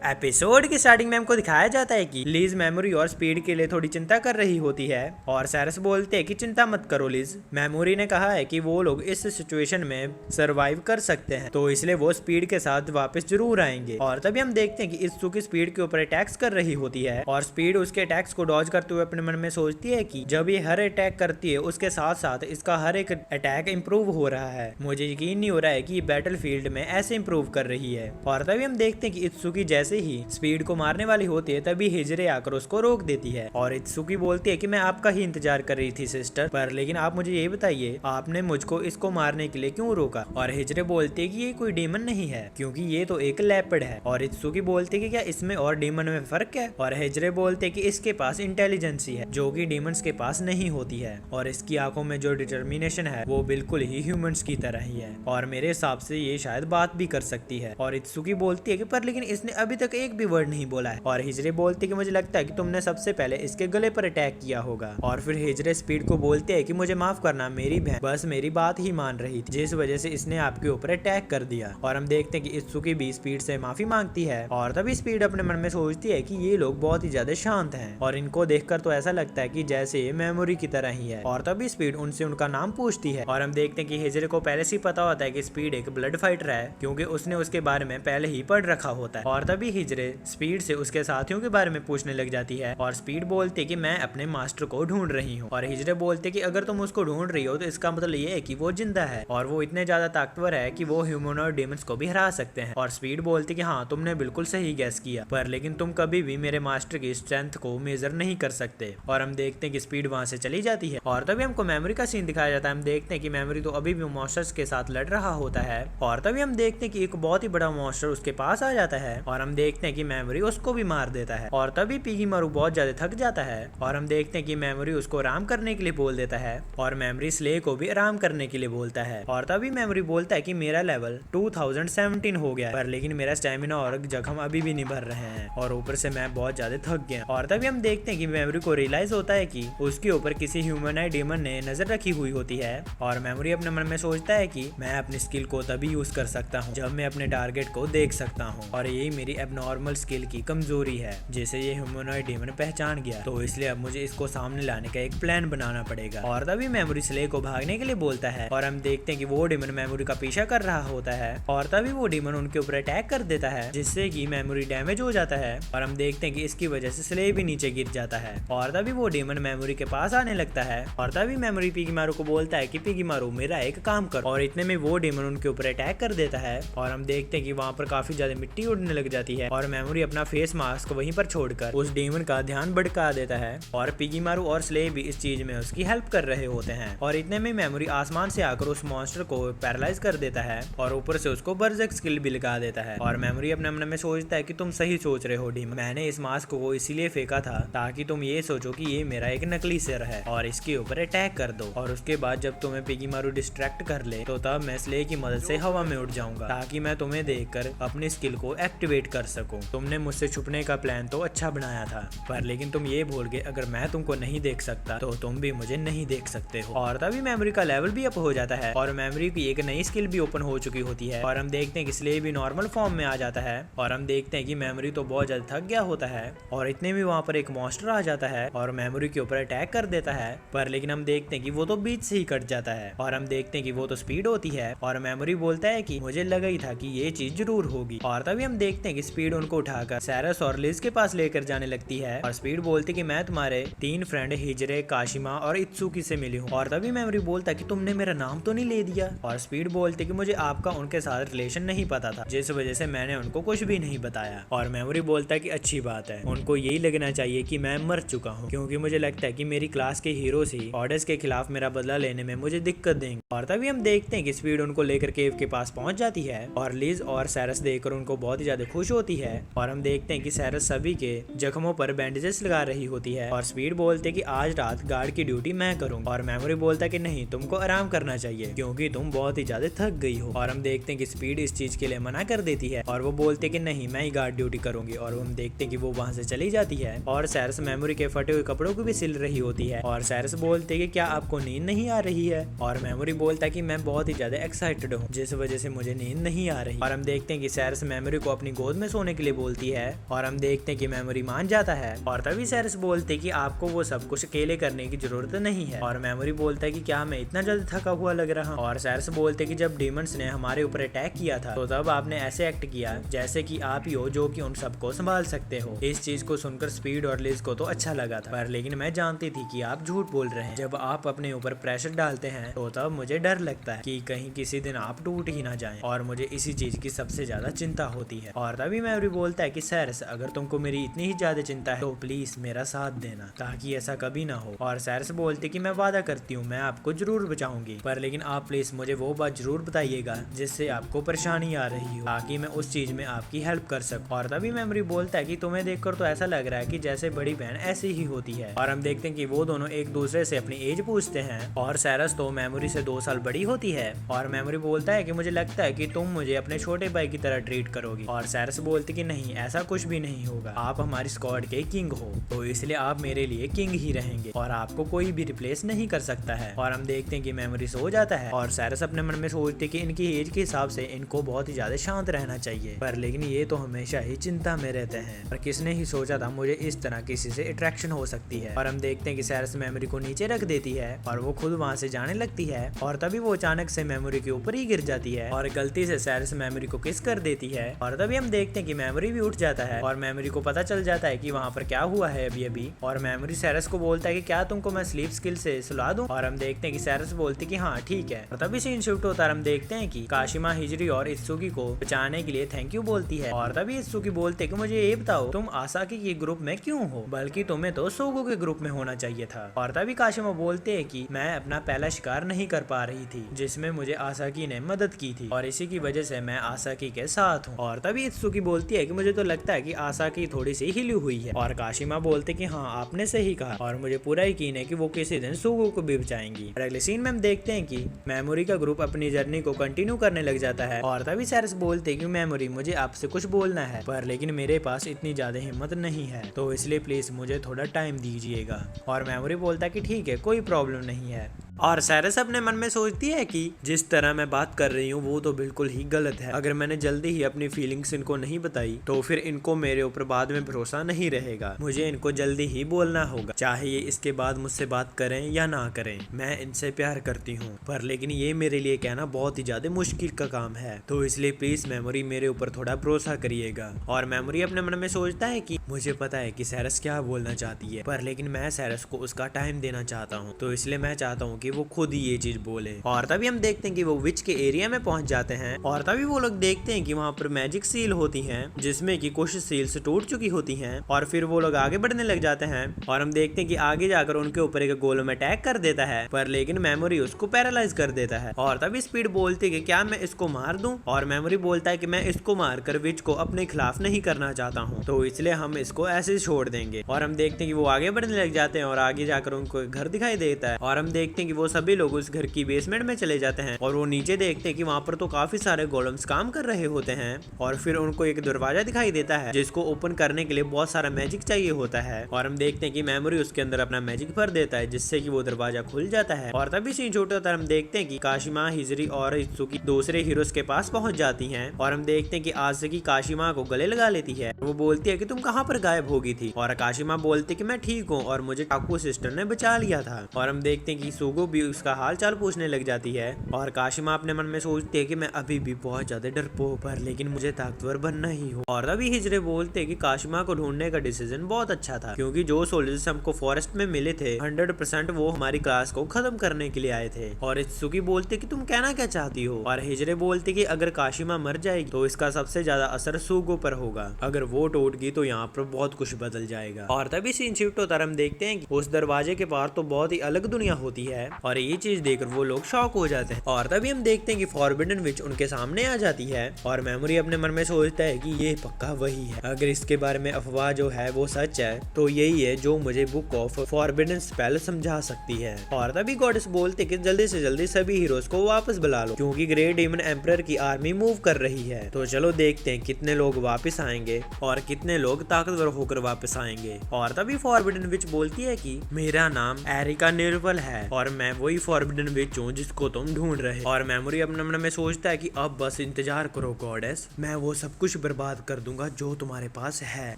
Episode की starting में हमको दिखाया जाता है कि लिज मेमोरी और स्पीड के लिए थोड़ी चिंता कर रही होती है और सैरस बोलते हैं कि चिंता मत करो लिज, मेमोरी ने कहा है कि वो लोग इस सिचुएशन में सरवाइव कर सकते हैं, तो इसलिए वो स्पीड के साथ वापस जरूर आएंगे। और तभी हम देखते हैं कि इत्सुकी स्पीड के ऊपर अटैक्स कर रही होती है और स्पीड उसके अटैक्स को डॉज करते हुए अपने मन में सोचती है कि जब ये हर अटैक करती है उसके साथ साथ इसका हर एक अटैक इंप्रूव हो रहा है, मुझे यकीन नहीं हो रहा है कि ये बैटल फील्ड में ऐसे इंप्रूव कर रही है। और तभी हम देखते हैं कि इत्सुकी जैसे ही स्पीड को मारने वाली होती है तभी हिजरे आकर उसको रोक देती है और इत्सुकी बोलती है कि मैं आपका ही इंतजार कर रही थी सिस्टर, पर लेकिन आप मुझे ये बताइए आपने मुझको इसको मारने के लिए क्यों रोका। और हिजरे बोलती है कि ये कोई डीमन नहीं है क्योंकि ये तो एक लेपर्ड है। और इत्सुकी बोलती है कि क्या इसमें और डीमन में फर्क है। और हिजरे बोलते है कि इसके पास इंटेलिजेंसी है जो कि डीमंस के पास नहीं होती है और इसकी आंखों में जो डिटर्मिनेशन है वो बिल्कुल ही ह्यूमंस की तरह ही है और मेरे हिसाब से ये शायद बात भी कर सकती है। और इत्सुकी बोलती है कि पर लेकिन इसने अभी तक एक भी वर्ड नहीं बोला है। और हिजरे बोलते कि मुझे लगता है कि तुमने सबसे पहले इसके गले पर अटैक किया होगा। और फिर हिजरे स्पीड को बोलते हैं कि मुझे माफ करना, मेरी बहन बस मेरी बात ही मान रही थी जिस वजह से इसने आपके ऊपर अटैक कर दिया। और हम देखते हैं कि इत्सुकी भी स्पीड से माफी मांगती है और तभी स्पीड अपने मन में सोचती है कि ये लोग बहुत ही ज्यादा शांत हैं और इनको देखकर तो ऐसा लगता है कि जैसे ये मेमोरी की तरह ही है। और तभी स्पीड उनसे उनका नाम पूछती है और हम देखते हैं कि हिजरे को पहले से ही पता होता है कि स्पीड एक ब्लड फाइटर है क्योंकि उसने उसके बारे में पहले ही पढ़ रखा होता है। और तभी हिजरे स्पीड से उसके साथियों के बारे में पूछने लग जाती है और स्पीड बोलती है कि मैं अपने मास्टर को ढूंढ रही हूँ। और हिजरे बोलते कि अगर तुम उसको ढूंढ रही हो तो इसका मतलब ये है कि वो जिंदा है और वो इतने ज्यादा ताकतवर है कि वो ह्यूमन और डेमंस को भी हरा सकते हैं। और स्पीड बोलती कि हाँ तुमने बिल्कुल सही गैस किया, पर लेकिन तुम कभी भी मेरे मास्टर की स्ट्रेंथ को मेजर नहीं कर सकते। और हम देखते हैं कि स्पीड वहां से चली जाती है और तभी हमको मेमोरी का सीन दिखाया जाता है। हम देखते हैं कि मेमोरी तो अभी भी मॉन्स्टर्स के साथ लड़ रहा होता है और तभी हम देखते हैं कि एक बहुत ही बड़ा मॉन्स्टर उसके पास आ जाता है और हम देखते हैं कि मेमोरी उसको भी मार देता है। और तभी पिगीमारू बहुत ज्यादा थक जाता है और हम देखते हैं कि मेमोरी उसको आराम करने के लिए बोल देता है और मेमोरी स्ले को भी आराम करने के लिए बोलता है। और तभी मेमोरी बोलता है कि मेरा लेवल 2017 हो गया पर लेकिन मेरा स्टेमिना और जख्म अभी भी नहीं भर रहे हैं और ऊपर से मैं बहुत ज्यादा थक गया। और तभी हम देखते हैं कि मेमोरी को रियलाइज होता है कि उसके ऊपर किसी ह्यूमनाइड डीमन ने नजर रखी हुई होती है और मेमोरी अपने मन में सोचता है कि मैं अपनी स्किल को तभी यूज कर सकता हूँ जब मैं अपने टारगेट को देख सकता हूँ और यही मेरी एबनॉर्मल स्किल की कमजोरी है जिसे ये ह्यूमनॉइड डीमन पहचान गया, तो इसलिए अब मुझे इसको सामने लाने का एक प्लान बनाना पड़ेगा। और तभी मेमोरी स्ले को भागने के लिए बोलता है और हम देखते हैं कि वो डीमन मेमोरी का पीछा कर रहा होता है और तभी वो डीमन उनके ऊपर अटैक कर देता है जिससे कि मेमोरी डैमेज हो जाता है और हम देखते हैं कि इसकी वजह से स्ले भी नीचे गिर जाता है। और तभी वो डीमन मेमोरी के पास आने लगता है और तभी मेमोरी पिगीमारू को बोलता है कि पिगीमारू मेरा एक काम कर, और इतने में वो डीमन उनके ऊपर अटैक कर देता है और हम देखते हैं कि वहाँ पर काफी ज्यादा मिट्टी उड़ने लग जाती है और मेमोरी अपना फेस मास्क वहीं पर छोड़कर उस डीमन का ध्यान भटका देता है और पिगीमारू और स्ले भी इस चीज में उसकी हेल्प कर रहे होते हैं। और इतने में मेमोरी आसमान से आकर उस मॉन्स्टर को पैरालाइज कर देता है और ऊपर से उसको बर्जक स्किल भी लगा देता है। और मेमोरी अपने मन में सोचता है कि तुम सही सोच रहे हो डीमन, मैंने इस मास्क को इसीलिए फेंका था ताकि तुम ये सोचो कि ये मेरा एक नकली सिर है और इसके ऊपर अटैक कर दो और उसके बाद जब तुम्हें पिगीमारू डिस्ट्रैक्ट कर ले तो तब मैं स्ले की मदद से हवा में उड़ जाऊंगा ताकि मैं तुम्हें देखकर अपनी स्किल को एक्टिवेट कर सकूं। तुमने मुझसे छुपने का प्लान तो अच्छा बनाया था पर लेकिन तुम ये भूल गए अगर मैं तुमको नहीं देख सकता तो तुम भी मुझे नहीं देख सकते हो। और तभी मेमोरी का लेवल भी अप हो जाता है और मेमोरी की एक नई स्किल भी ओपन हो चुकी होती है और हम देखते हैं कि स्ले भी नॉर्मल फॉर्म में आ जाता है और हम देखते हैं कि मेमोरी तो बहुत ज्यादा थक गया होता है और इतने में वहाँ पर एक मॉन्स्टर आ जाता है और मेमोरी के ऊपर अटैक कर देता है। पर लेकिन हम देखते हैं कि वो तो बीच से ही कट जाता है और हम देखते हैं कि वो तो स्पीड होती है और मेमोरी बोलता है कि मुझे लगा ही था कि ये चीज जरूर होगी। और तभी हम देखते हैं कि स्पीड उनको उठाकर सैरस और लिज के पास लेकर जाने लगती है और स्पीड बोलती कि मैं तुम्हारे 3 फ्रेंड हिजरे, काशिमा और इत्सुकी से मिली हूँ। और तभी मेमोरी बोलता कि तुमने मेरा नाम तो नहीं ले दिया। और स्पीड बोलती कि मुझे आपका उनके साथ रिलेशन नहीं पता था जिस वजह से मैंने उनको कुछ भी नहीं बताया। और मेमोरी बोलता है कि अच्छी बात है, उनको यही लगना चाहिए कि मैं मर चुका हूँ क्योंकि मुझे लगता है कि मेरी क्लास के हीरोज ही ऑर्डर्स के खिलाफ मेरा बदला लेने में मुझे दिक्कत देंगे। और तभी हम देखते हैं कि स्पीड उनको लेकर केव के पास पहुंच जाती है और लिज और सैरस देखकर उनको बहुत ही ज्यादा खुश होती है और हम देखते हैं कि सैरस सभी के जख्मों पर बैंडेजेस लगा रही होती है और स्पीड बोलते कि आज रात गार्ड की ड्यूटी मैं करूंगा। और मेमोरी बोलता कि नहीं, तुमको आराम करना चाहिए क्योंकि तुम बहुत ही ज्यादा थक गई हो। और हम देखते हैं कि स्पीड इस चीज के लिए मना कर देती है और वो बोलते कि नहीं, मैं ही गार्ड ड्यूटी करूंगी। और हम देखते हैं कि वो वहां से चली जाती है और सैरस मेमोरी के फटे हुए कपड़ों को भी सिल रही होती है और सैरस बोलते कि क्या आपको नींद नहीं आ रही है। और मेमोरी बोलता कि मैं बहुत ही ज्यादा एक्साइटेड हूँ जिस वजह से मुझे नींद नहीं आ रही। और हम देखते हैं कि सैरस मेमोरी को अपनी गोद में में सोने के लिए बोलती है और हम देखते हैं कि मेमोरी मान जाता है। और तभी सेरेस बोलते कि आपको वो सब कुछ अकेले करने की जरूरत नहीं है। और मेमोरी बोलता है कि क्या मैं इतना जल्दी थका हुआ लग रहा हूँ। और सेरेस बोलते कि जब डीमंस ने हमारे ऊपर अटैक किया था तो तब आपने ऐसे एक्ट किया जैसे कि आप ही हो जो कि उन सबको संभाल सकते हो। इस चीज को सुनकर स्पीड और लिज को तो अच्छा लगा था, पर लेकिन मैं जानती थी कि आप झूठ बोल रहे हैं। जब आप अपने ऊपर प्रेशर डालते हैं तो तब मुझे डर लगता है कि कहीं किसी दिन आप टूट ही ना जाएं, और मुझे इसी चीज की सबसे ज्यादा चिंता होती है। और तभी मेमोरी बोलता है कि सेरेस, अगर तुमको मेरी इतनी ही ज्यादा चिंता है तो प्लीज मेरा साथ देना ताकि ऐसा कभी ना हो। और सेरेस बोलते कि मैं वादा करती हूँ मैं आपको जरूर बचाऊंगी, पर लेकिन आप प्लीज मुझे वो बात जरूर बताइएगा जिससे आपको परेशानी आ रही हो ताकि मैं उस चीज में आपकी हेल्प कर सकूं। और तभी मेमोरी बोलता है कि तुम्हें देखकर तो ऐसा लग रहा है कि जैसे बड़ी बहन ऐसी ही होती है। और हम देखते हैं कि वो दोनों एक दूसरे से अपनी एज पूछते हैं और सेरेस तो मेमोरी से 2 साल बड़ी होती है। और मेमोरी बोलता है कि मुझे लगता है कि तुम मुझे अपने छोटे भाई की तरह ट्रीट करोगी। और सेरेस बोलती कि नहीं, ऐसा कुछ भी नहीं होगा, आप हमारी स्क्वाड के किंग हो तो इसलिए आप मेरे लिए किंग ही रहेंगे और आपको कोई भी रिप्लेस नहीं कर सकता है। और हम देखते हैं कि मेमोरी सो जाता है और सेरेस अपने मन में सोचती कि इनकी एज के हिसाब से इनको बहुत ही ज्यादा शांत रहना चाहिए, पर लेकिन ये तो हमेशा ही चिंता में रहते हैं। पर किसने ही सोचा था मुझे इस तरह किसी से अट्रैक्शन हो सकती है। और हम देखते हैं कि सेरेस मेमोरी को नीचे रख देती है और वो खुद वहाँ से जाने लगती है। और तभी वो अचानक से मेमोरी के ऊपर ही गिर जाती है और गलती से सेरेस मेमोरी को किस कर देती है। और तभी हम देखते हैं कि मेमोरी भी उठ जाता है और मेमोरी को पता चल जाता है कि वहाँ पर क्या हुआ है अभी। और मेमोरी सेरेस को बोलता है कि क्या तुमको मैं स्लीप स्किल से सुला दूं। और हम देखते हैं कि सेरेस बोलती कि हाँ ठीक है। और तभी सीन शिफ्ट होता है, हम देखते हैं कि काशिमा हिजरी और इत्सुकी को बचाने के लिए थैंक यू बोलती है। और तभी इत्सुकी बोलते कि मुझे ये बताओ तुम आसाकी के ग्रुप में क्यों हो, बल्कि तुम्हें तो सोगो के ग्रुप में होना चाहिए था। और तभी काशिमा बोलते है कि मैं अपना पहला शिकार नहीं कर पा रही थी जिसमें मुझे आसाकी ने मदद की थी और इसी की वजह से मैं आसाकी के साथ हूँ। और तभी इत्सुकी बोलती है कि मुझे तो लगता है कि आसाकी थोड़ी सी हिली हुई है। और काशिमा बोलते कि हाँ आपने सही कहा और मुझे पूरा यकीन है कि वो किसी दिन सोगो को भी बचाएंगी। और अगले सीन में हम देखते हैं कि मेमोरी का ग्रुप अपनी जर्नी को कंटिन्यू करने लग जाता है। और तभी सेरेस बोलते कि मेमोरी मुझे आपसे कुछ बोलना है, पर लेकिन मेरे पास इतनी ज्यादा हिम्मत नहीं है तो इसलिए प्लीज मुझे थोड़ा टाइम दीजिएगा। और मेमोरी बोलता है कि ठीक है कोई प्रॉब्लम नहीं है। और सेरेस अपने मन में सोचती है कि जिस तरह मैं बात कर रही हूँ वो तो बिल्कुल ही गलत है। अगर मैंने जल्दी ही अपनी फीलिंग्स इनको नहीं बताई तो फिर इनको मेरे ऊपर बाद में भरोसा नहीं रहेगा। मुझे इनको जल्दी ही बोलना होगा, चाहे ये इसके बाद मुझसे बात करें या ना करें। मैं इनसे प्यार करती हूँ, पर लेकिन ये मेरे लिए कहना बहुत ही ज्यादा मुश्किल का काम है, तो इसलिए प्लीज मेमोरी मेरे ऊपर थोड़ा भरोसा करिएगा। और मेमोरी अपने मन में सोचता है कि मुझे पता है कि सेरेस क्या बोलना चाहती है, पर लेकिन मैं सेरेस को उसका टाइम देना चाहता हूँ, तो इसलिए मैं चाहता हूँ कि वो खुद ही ये चीज बोले। और तभी हम देखते हैं कि वो विच के एरिया में पहुंच जाते हैं। और तभी वो लोग देखते हैं कि वहाँ पर मैजिक सील होती हैं जिसमें कि कुछ सील्स टूट चुकी होती हैं। और फिर वो लोग आगे बढ़ने लग जाते हैं और हम देखते हैं कि आगे जाकर उनके ऊपर एक गोलम अटैक कर देता है, पर लेकिन मेमोरी उसको पैरालाइज कर देता है। और तभी स्पीड बोलती है कि क्या मैं इसको मार दूं। और मेमोरी बोलता है कि मैं इसको मारकर विच को अपने खिलाफ नहीं करना चाहता हूँ, तो इसलिए हम इसको ऐसे ही छोड़ देंगे। और हम देखते हैं कि वो आगे बढ़ने लग जाते हैं और आगे जाकर उनको एक घर दिखाई देता है। और हम देखते हैं कि वो सभी लोग उस घर की बेसमेंट में चले जाते हैं और वो नीचे देखते हैं कि वहाँ पर तो काफी सारे गोलम्स काम कर रहे होते हैं। और फिर उनको एक दरवाजा दिखाई देता है जिसको ओपन करने के लिए बहुत सारा मैजिक चाहिए होता है। और हम देखते हैं कि मेमोरी उसके अंदर अपना मैजिक भर देता है जिससे कि वो दरवाजा खुल जाता है। और तभी सीन छोटा होता है, हम देखते हैं कि काशिमा हिजरी और इत्सुकी दूसरे हीरोज के पास पहुंच जाती हैं। और हम देखते हैं कि आसाकी काशिमा को गले लगा लेती है। वो बोलती है कि तुम कहाँ पर गायब हो गई थी। और काशिमा बोलती है कि मैं ठीक हूँ और मुझे टाकू सिस्टर ने बचा लिया था। और हम देखते हैं कि सुगो भी उसका हाल चाल पूछने लग जाती है। और काशिमा अपने मन में सोचती है कि मैं अभी भी बहुत ज्यादा डरपोक पर लेकिन मुझे ताकतवर बनना ही हो। और अभी हिजरे बोलते कि काशिमा को ढूंढने का डिसीजन बहुत अच्छा था, क्योंकि जो सोल्जर्स हमको फॉरेस्ट में मिले थे 100% वो हमारी क्लास को खत्म करने के लिए आए थे। और इत्सुकी बोलते कि तुम कहना क्या चाहती हो। और हिजरे बोलते कि अगर काशिमा मर जाएगी तो इसका सबसे ज्यादा असर सुगो पर होगा, अगर वो टूट गई तो यहाँ पर बहुत कुछ बदल जाएगा। और तभी सीन शिफ्ट होता है, हम देखते हैं कि उस दरवाजे के बाहर तो बहुत ही अलग दुनिया होती है और ये चीज देखकर वो लोग शॉक हो जाते हैं। और तभी हम देखते हैं कि फॉरबिडन विच उनके सामने आ जाती है और मेमोरी अपने मन में सोचता है कि ये पक्का वही है। अगर इसके बारे में अफवाह जो है वो सच है तो यही है जो मुझे बुक ऑफ फॉरबिडन स्पेल समझा सकती है। और तभी गॉडेस बोलते कि जल्दी से जल्दी सभी हीरोज को वापस बुला लो, क्योंकि ग्रेट डीमन एम्परर की आर्मी मूव कर रही है। तो चलो देखते हैं कितने लोग वापस आएंगे और कितने लोग ताकत ताकतवर होकर वापस आएंगे। और तभी फॉरबिडन विच बोलती है कि मेरा नाम एरिका निर्बल है और मैं वही फॉरबिडन विच हूँ जिसको तुम ढूंढ रहे। और मेमोरी अपने मन में सोचता है कि अब बस इंतजार करो गॉडेस, मैं वो सब कुछ बर्बाद कर दूंगा जो तुम्हारे पास है।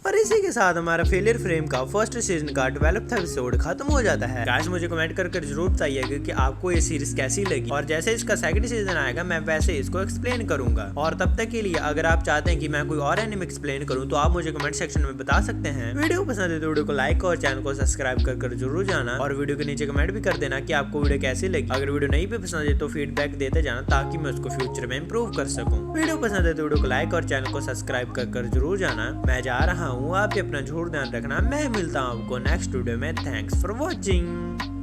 और इसी के साथ हमारा फेलियर फ्रेम का फर्स्ट सीजन का 12वां एपिसोड खत्म हो जाता है। गाइस मुझे कमेंट कर जरूर बताइएगा कि आपको ये सीरीज कैसी लगी, और जैसे इसका सेकंड सीजन आएगा मैं वैसे इसको एक्सप्लेन करूंगा। और तब तक के लिए अगर आप चाहते हैं कि मैं कोई और एनिमे एक्सप्लेन करूं तो आप मुझे कमेंट सेक्शन में बता सकते हैं। वीडियो पसंद है तो वीडियो को लाइक और चैनल को सब्सक्राइब कर जरूर जाना, और वीडियो के नीचे कमेंट भी कर देना कि आपको वीडियो कैसी लगी। अगर वीडियो नहीं भी पसंद है तो फीडबैक देते जाना ताकि मैं उसको फ्यूचर में इंप्रूव कर सकूं। वीडियो पसंद है तो वीडियो को लाइक और चैनल को सब्सक्राइब कर जरूर जाना। मैं जा रहा हूँ, आप भी अपना जरूर ध्यान रखना। मैं मिलता हूँ आपको नेक्स्ट वीडियो में। Thanks for watching.